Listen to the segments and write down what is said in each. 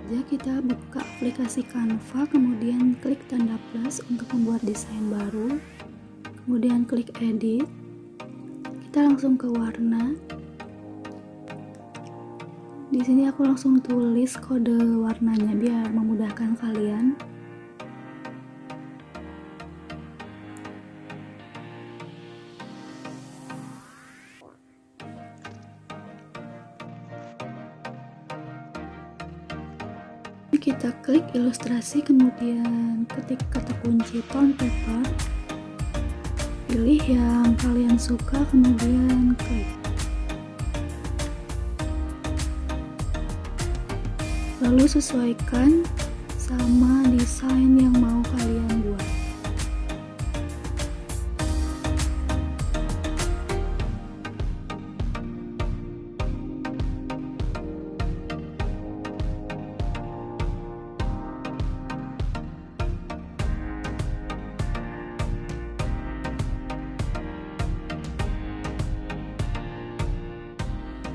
Ya, kita buka aplikasi Canva, kemudian klik tanda plus untuk membuat desain baru, kemudian klik edit, kita langsung ke warna. Di sini aku langsung tulis kode warnanya biar memudahkan kalian. Kita klik ilustrasi, kemudian ketik kata kunci tone paper, pilih yang kalian suka, kemudian klik. Lalu sesuaikan sama desain yang mau kalian buat.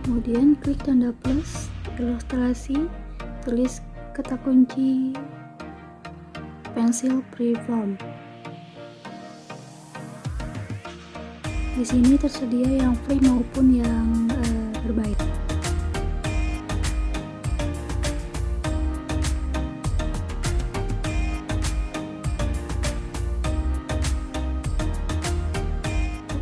Kemudian klik tanda plus, ilustrasi, tulis kata kunci pensil freeform. Di sini tersedia yang free maupun yang berbayar.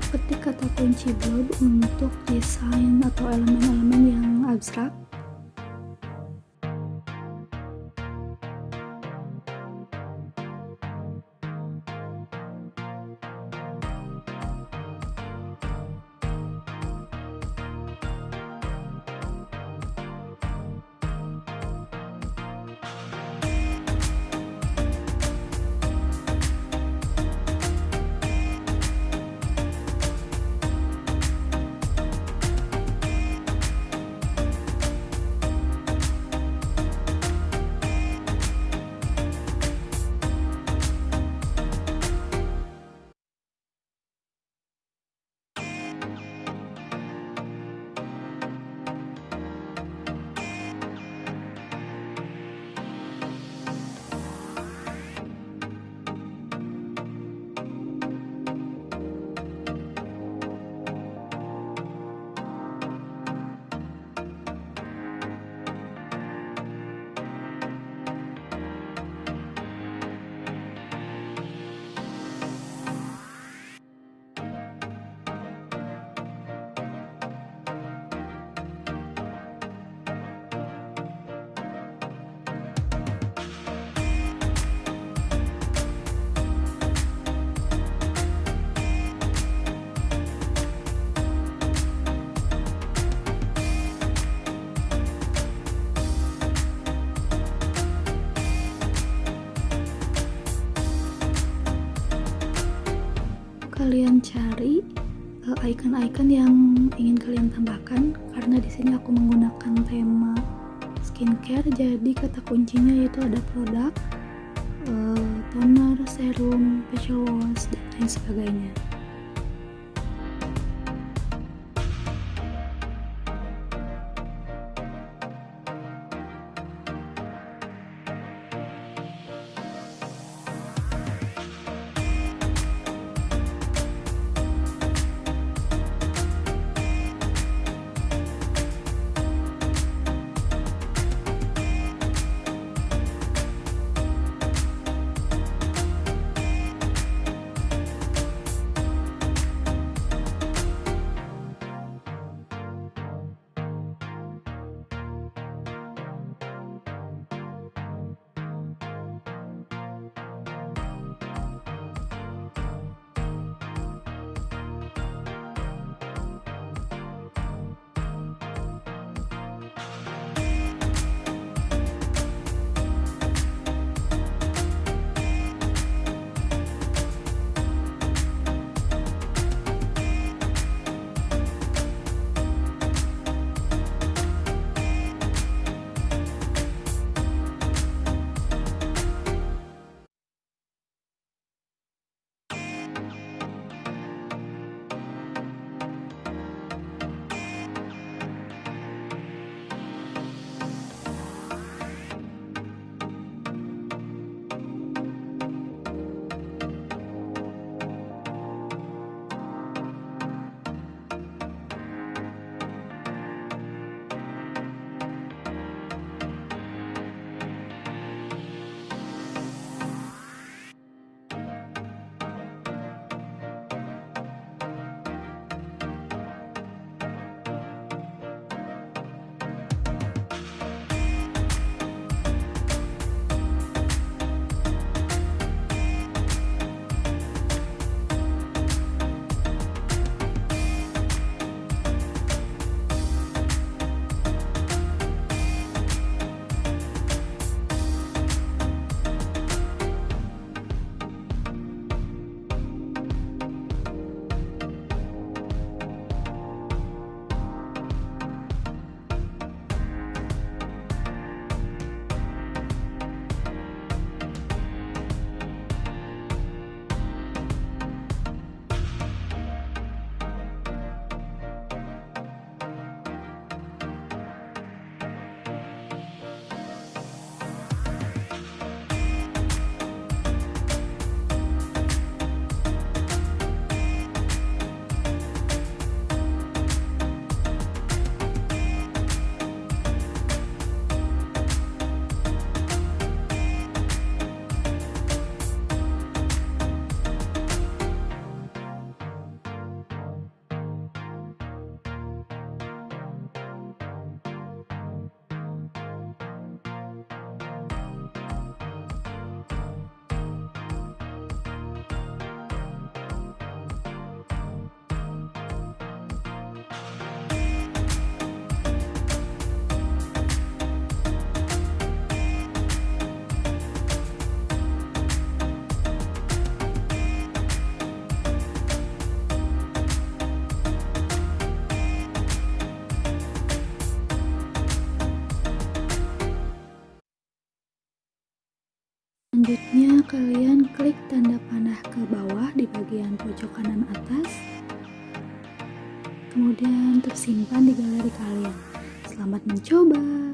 Ketik kata kunci blob untuk desain atau elemen-elemen yang abstrak. Kalian cari icon-icon yang ingin kalian tambahkan, karena di sini aku menggunakan tema skincare, jadi kata kuncinya yaitu ada produk, toner, serum, facial wash, dan lain sebagainya. Selanjutnya kalian klik tanda panah ke bawah di bagian pojok kanan atas, kemudian tersimpan di galeri kalian. Selamat mencoba!